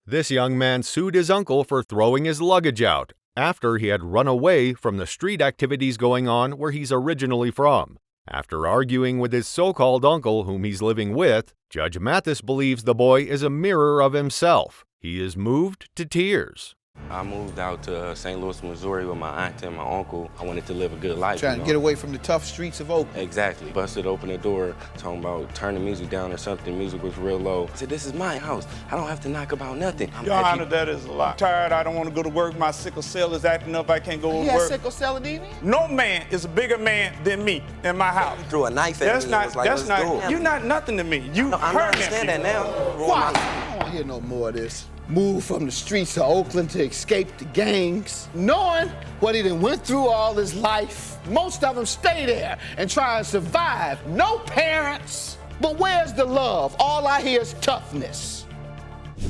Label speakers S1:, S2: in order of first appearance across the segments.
S1: This young man sued his uncle for throwing his luggage out after he had run away from the street activities going on where he's originally from. After arguing with his so-called uncle whom he's living with, Judge Mathis believes the boy is a mirror of himself. He is moved to tears.
S2: I moved out to St. Louis, Missouri with my aunt and my uncle. I wanted to live a good life.
S3: Trying to get away from the tough streets of Oakland.
S2: Exactly. Busted open the door, talking about turn the music down or something. Music was real low. I said, this is my house. I don't have to knock about nothing.
S4: Your Honor, that is a lot. I'm tired, I don't want to go to work. My sickle cell is acting up. I can't go to work.
S3: You have sickle cell anemia?
S4: No man is a bigger man than me in my house.
S2: You threw a knife at me and was like, let's do it.
S4: You're not nothing to me. You
S2: I understand that now.
S3: Why? I don't want to hear no more of this. Moved from the streets of Oakland to escape the gangs, knowing what he done went through all his life. Most of them stay there and try and survive. No parents, but where's the love? All I hear is toughness.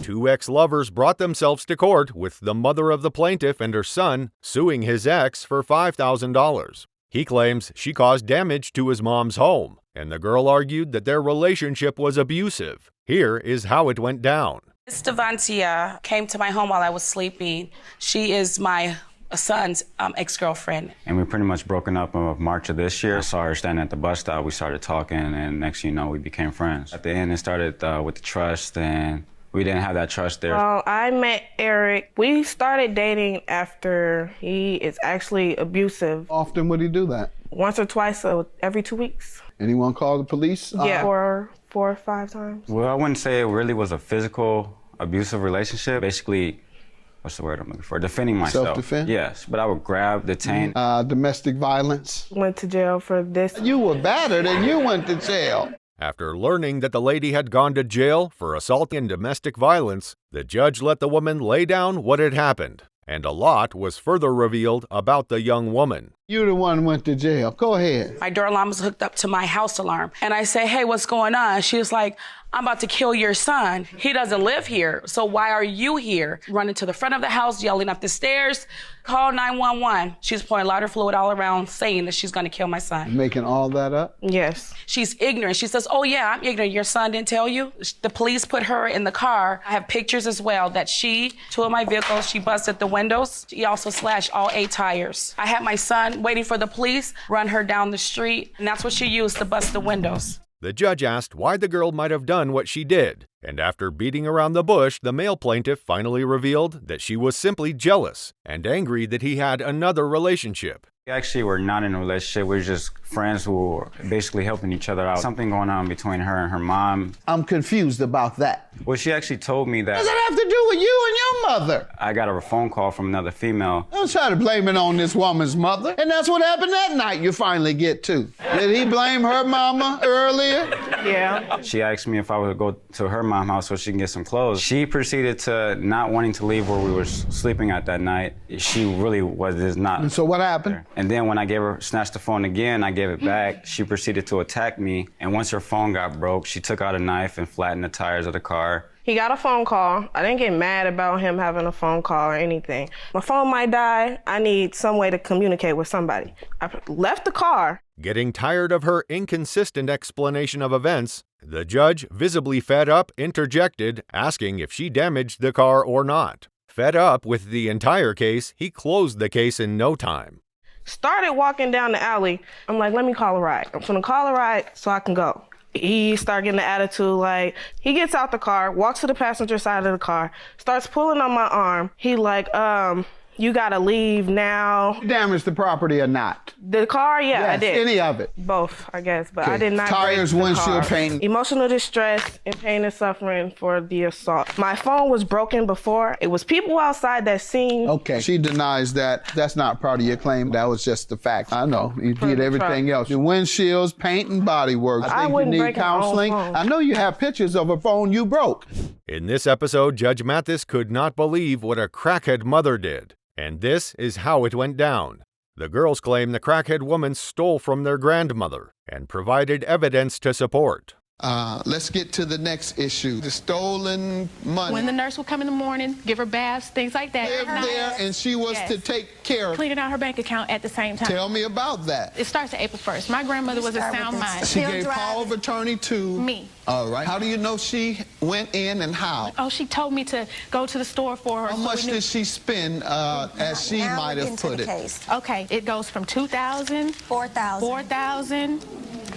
S1: Two ex-lovers brought themselves to court with the mother of the plaintiff and her son suing his ex for $5,000. He claims she caused damage to his mom's home, and the girl argued that their relationship was abusive. Here is how it went down.
S5: Miss Devantia came to my home while I was sleeping. She is my son's ex-girlfriend.
S6: And we pretty much broken up in March of this year. I saw her standing at the bus stop. We started talking, and next thing you know, we became friends. At the end, it started with the trust, and we didn't have that trust there.
S7: Well, I met Eric. We started dating after he is actually abusive.
S8: Often would he do that?
S7: Once or twice every 2 weeks.
S8: Anyone call the police?
S7: Yeah, four or five times.
S6: Well, I wouldn't say it really was a physical abusive relationship. Basically, what's the word I'm looking for? Defending myself.
S8: Self-defense?
S6: Yes, but I would grab, detain.
S8: Domestic violence?
S7: Went to jail for this.
S8: You were battered and you went to jail.
S1: After learning that the lady had gone to jail for assault and domestic violence, the judge let the woman lay down what had happened, and a lot was further revealed about the young woman.
S8: You the one who went to jail. Go ahead.
S5: My door alarm was hooked up to my house alarm. And I say, hey, what's going on? She was like, I'm about to kill your son. He doesn't live here, so why are you here? Running to the front of the house, yelling up the stairs, call 911. She's pouring lighter fluid all around, saying that she's gonna kill my son.
S8: Making all that up?
S7: Yes.
S5: She's ignorant. She says, oh yeah, I'm ignorant. Your son didn't tell you? The police put her in the car. I have pictures as well that two of my vehicles, she busted the windows. She also slashed all 8 tires. I had my son waiting for the police, run her down the street, and that's what she used to bust the windows.
S1: The judge asked why the girl might have done what she did, and after beating around the bush, the male plaintiff finally revealed that she was simply jealous and angry that he had another relationship.
S6: We actually were not in a relationship. We were just friends who were basically helping each other out. Something going on between her and her mom.
S8: I'm confused about that.
S6: Well, she actually told me that.
S8: What does that have to do with you and your mother?
S6: I got a phone call from another female.
S8: Don't try to blame it on this woman's mother. And that's what happened that night you finally get to. Did he blame her mama earlier?
S7: Yeah.
S6: She asked me if I would go to her mom's house so she can get some clothes. She proceeded to not wanting to leave where we were sleeping at that night. She really was not.
S8: And so what happened?
S6: And then when I snatched the phone again, I gave it back. She proceeded to attack me. And once her phone got broke, she took out a knife and flattened the tires of the car.
S7: He got a phone call. I didn't get mad about him having a phone call or anything. My phone might die. I need some way to communicate with somebody. I left the car.
S1: Getting tired of her inconsistent explanation of events, the judge, visibly fed up, interjected, asking if she damaged the car or not. Fed up with the entire case, he closed the case in no time.
S7: Started walking down the alley. I'm like, let me call a ride. I'm gonna call a ride so I can go. He started getting the attitude like, he gets out the car, walks to the passenger side of the car, starts pulling on my arm. He like, you gotta leave now.
S8: You damaged the property or not?
S7: The car, yeah,
S8: yes,
S7: I did.
S8: Any of it?
S7: Both, I guess, but
S8: Okay.
S7: I did not
S8: Tires,
S7: break the
S8: windshield
S7: car.
S8: paint.
S7: Emotional distress and pain and suffering for the assault. My phone was broken before. It was people outside that seen.
S8: Okay, she denies that. That's not part of your claim. That was just the fact. I know, you did everything else. The windshields, paint, and body work. I think
S7: wouldn't
S8: you need
S7: break my own
S8: counseling.
S7: phone.
S8: I know you have pictures of a phone you broke.
S1: In this episode, Judge Mathis could not believe what a crackhead mother did. And this is how it went down. The girls claim the crackhead woman stole from their grandmother and provided evidence to support.
S8: Let's get to the next issue, the stolen money.
S9: When the nurse would come in the morning, give her baths, things like that.
S8: Lived there, and she was to take care of.
S9: Cleaning out her bank account at the same time.
S8: Tell me about that.
S9: It starts at April 1st. My grandmother was a sound mind.
S8: She gave power of attorney to
S9: me.
S8: All right. How do you know she went in and how?
S9: Oh, she told me to go to the store for her.
S8: How much did she spend, as she might have put it?
S9: Okay, it goes from $2,000, $4,000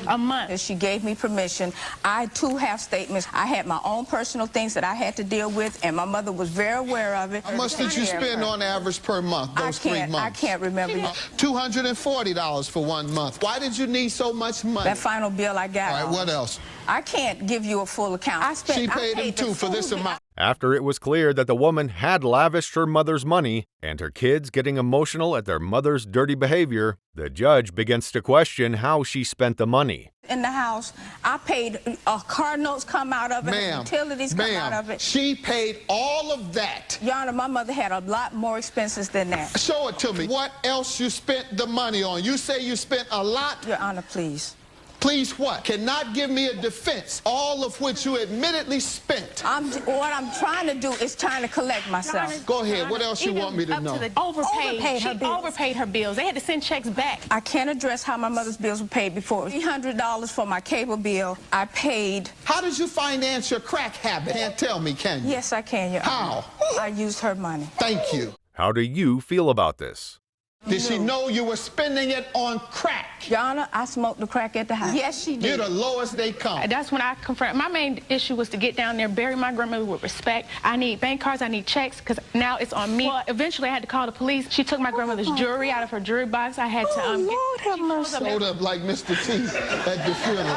S9: a month.
S10: She gave me permission. I too have statements. I had my own personal things that I had to deal with, and my mother was very aware of it.
S8: How much did you spend on average per month, those 3 months?
S10: I can't remember.
S8: $240 for 1 month. Why did you need so much money?
S10: That final bill I got.
S8: All right, what else?
S10: I can't give you a full account.
S8: She paid him too for this amount.
S1: After it was clear that the woman had lavished her mother's money and her kids getting emotional at their mother's dirty behavior, the judge begins to question how she spent the money.
S10: In the house, I paid car notes come out of it, utilities come out of it.
S8: She paid all of that.
S10: Your Honor, my mother had a lot more expenses than that.
S8: Show it to me. What else you spent the money on? You say you spent a lot?
S10: Your Honor, please.
S8: Please what? Cannot give me a defense, all of which you admittedly spent.
S10: What I'm trying to do is trying to collect myself.
S8: Go ahead. What else you want me to know?
S9: Overpaid her bills. They had to send checks back.
S10: I can't address how my mother's bills were paid before. $300 for my cable bill, I paid.
S8: How did you finance your crack habit? Can't tell me, can you?
S10: Yes, I can, Your Honor.
S8: How?
S10: I used her money.
S8: Thank you.
S1: How do you feel about this?
S8: Did she know you were spending it on crack?
S10: Your Honor, I smoked the crack at the house. Yes, she did.
S8: You're the lowest they come.
S9: That's when I confront. My main issue was to get down there, bury my grandmother with respect. I need bank cards, I need checks, because now it's on me. Well, eventually I had to call the police. She took my grandmother's jewelry out of her jewelry box. I had to
S10: Lord have mercy.
S8: Showed up like Mr. T at the funeral.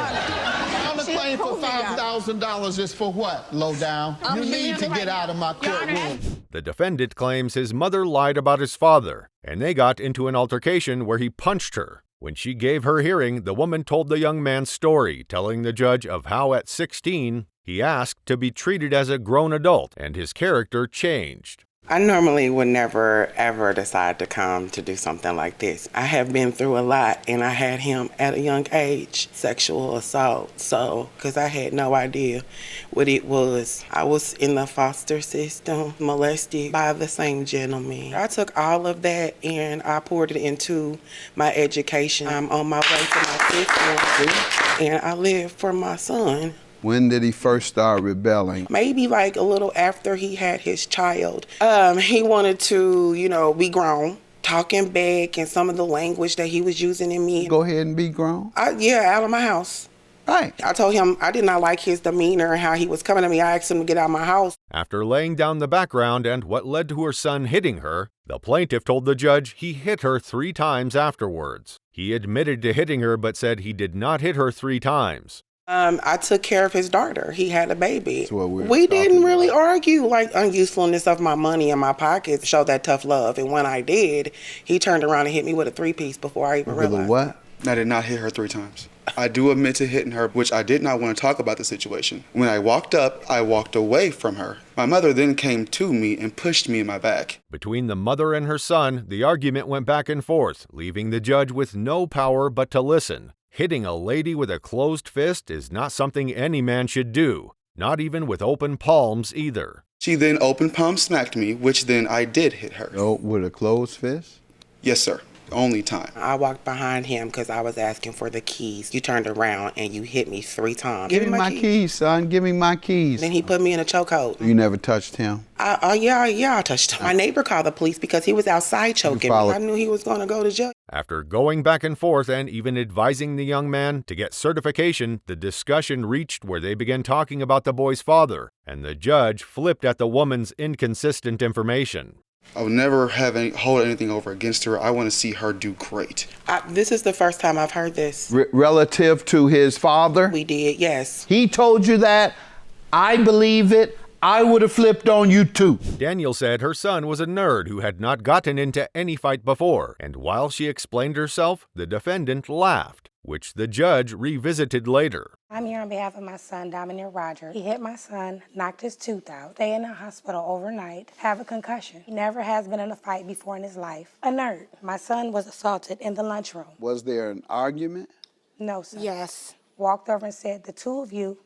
S8: On the claim for $5,000 is for what, low down? You need to get out of my courtroom.
S1: The defendant claims his mother lied about his father, and they got into an altercation where he punched her. When she gave her hearing, the woman told the young man's story, telling the judge of how at 16 he asked to be treated as a grown adult and his character changed.
S11: I normally would never, ever decide to come to do something like this. I have been through a lot, and I had him at a young age, sexual assault, because I had no idea what it was. I was in the foster system, molested by the same gentleman. I took all of that, and I poured it into my education. I'm on my way to my 5th one, and I live for my son.
S8: When did he first start rebelling?
S11: Maybe like a little after he had his child. He wanted to, be grown, talking back and some of the language that he was using in me.
S8: Go ahead and be grown?
S11: Out of my house.
S8: Right.
S11: I told him I did not like his demeanor and how he was coming to me. I asked him to get out of my house.
S1: After laying down the background and what led to her son hitting her, the plaintiff told the judge he hit her 3 times afterwards. He admitted to hitting her but said he did not hit her 3 times.
S11: I took care of his daughter. He had a baby. We didn't really argue like unusefulness of my money in my pockets, show that tough love. And when I did, he turned around and hit me with a 3-piece before I even realized.
S8: What?
S12: I did not hit her 3 times. I do admit to hitting her, which I did not want to talk about the situation. When I walked up, I walked away from her. My mother then came to me and pushed me in my back.
S1: Between the mother and her son, the argument went back and forth, leaving the judge with no power but to listen. Hitting a lady with a closed fist is not something any man should do, not even with open palms either.
S12: She then open palm smacked me, which then I did hit her.
S8: Oh, with a closed fist?
S12: Yes, sir. Only time.
S11: I walked behind him because I was asking for the keys. You turned around and you hit me 3 times.
S8: Give me my keys, son. Give me my keys.
S11: Then he put me in a chokehold.
S8: You never touched him?
S11: Yeah, I touched him. My neighbor called the police because he was outside choking me. I knew he was going to go to jail.
S1: After going back and forth and even advising the young man to get certification, the discussion reached where they began talking about the boy's father, and the judge flipped at the woman's inconsistent information.
S12: I would never hold anything over against her. I want to see her do great.
S11: This is the first time I've heard this.
S8: Relative to his father?
S11: We did, yes.
S8: He told you that? I believe it. I would have flipped on you too.
S1: Daniel said her son was a nerd who had not gotten into any fight before, and while she explained herself, the defendant laughed, which the judge revisited later.
S13: I'm here on behalf of my son, Dominic Roger. He hit my son, knocked his tooth out, stay in the hospital overnight, have a concussion. He never has been in a fight before in his life. A nerd. My son was assaulted in the lunchroom.
S8: Was there an argument?
S13: No, sir.
S14: Yes.
S13: walked over and said, the two of you,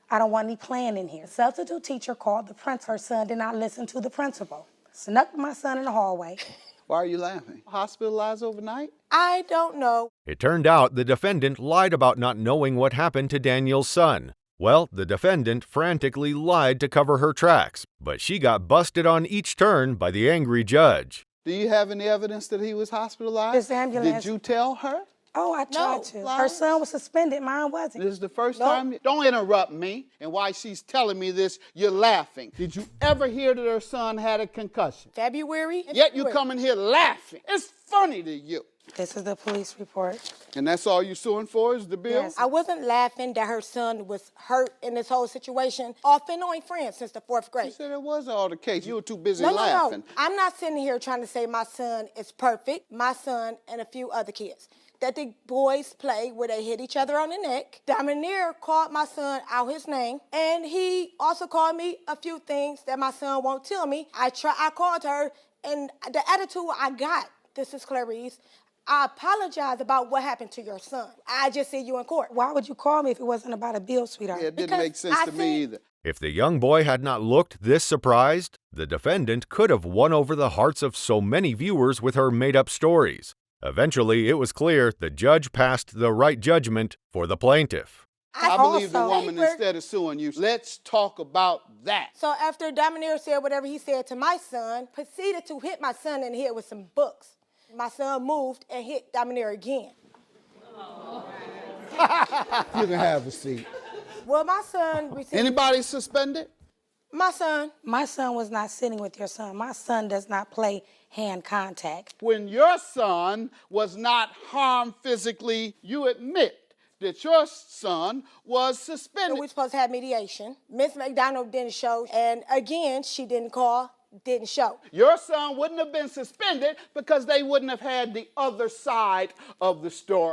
S13: I don't want any playing in here. The substitute teacher called the principal. Her son did not listen to the principal. Snuck my son in the hallway.
S8: Why are you laughing? Hospitalized overnight?
S14: I don't know.
S1: It turned out the defendant lied about not knowing what happened to Daniel's son. Well, the defendant frantically lied to cover her tracks, but she got busted on each turn by the angry judge.
S8: Do you have any evidence that he was hospitalized?
S13: This ambulance.
S8: Did you tell her?
S13: Oh, I tried to.
S8: lies.
S13: Her son was suspended, mine wasn't.
S8: This is the first time? Don't interrupt me. And while she's telling me this, you're laughing. Did you ever hear that her son had a concussion?
S14: February?
S8: Yet you come in here laughing. It's funny to you.
S13: This is the police report.
S8: And that's all you're suing for is the bill?
S13: Yes.
S14: I wasn't laughing that her son was hurt in this whole situation. Off and on friends since the 4th grade.
S8: You said it was all the case. You were too busy
S14: No.
S8: laughing.
S14: I'm not sitting here trying to say my son is perfect. My son and a few other kids. That the boys play where they hit each other on the neck. Domineer called my son out his name, and he also called me a few things that my son won't tell me. I called her, and the attitude I got, this is Clarice, I apologize about what happened to your son. I just see you in court.
S13: Why would you call me if it wasn't about a bill, sweetheart?
S8: Yeah, it didn't make sense to me either.
S1: If the young boy had not looked this surprised, the defendant could have won over the hearts of so many viewers with her made-up stories. Eventually, it was clear the judge passed the right judgment for the plaintiff.
S8: I believe the woman instead of suing you. Let's talk about that.
S14: So after Domineer said whatever he said to my son, proceeded to hit my son in the head with some books. My son moved and hit Domineer again.
S8: You can have a seat.
S14: Well, my son received...
S8: Anybody suspended?
S14: My son.
S13: My son was not sitting with your son. My son does not play hand contact.
S8: When your son was not harmed physically, you admit that your son was suspended.
S14: We're supposed to have mediation. Miss McDonald didn't show, and again, she didn't call, didn't show.
S8: Your son wouldn't have been suspended because they wouldn't have had the other side of the story.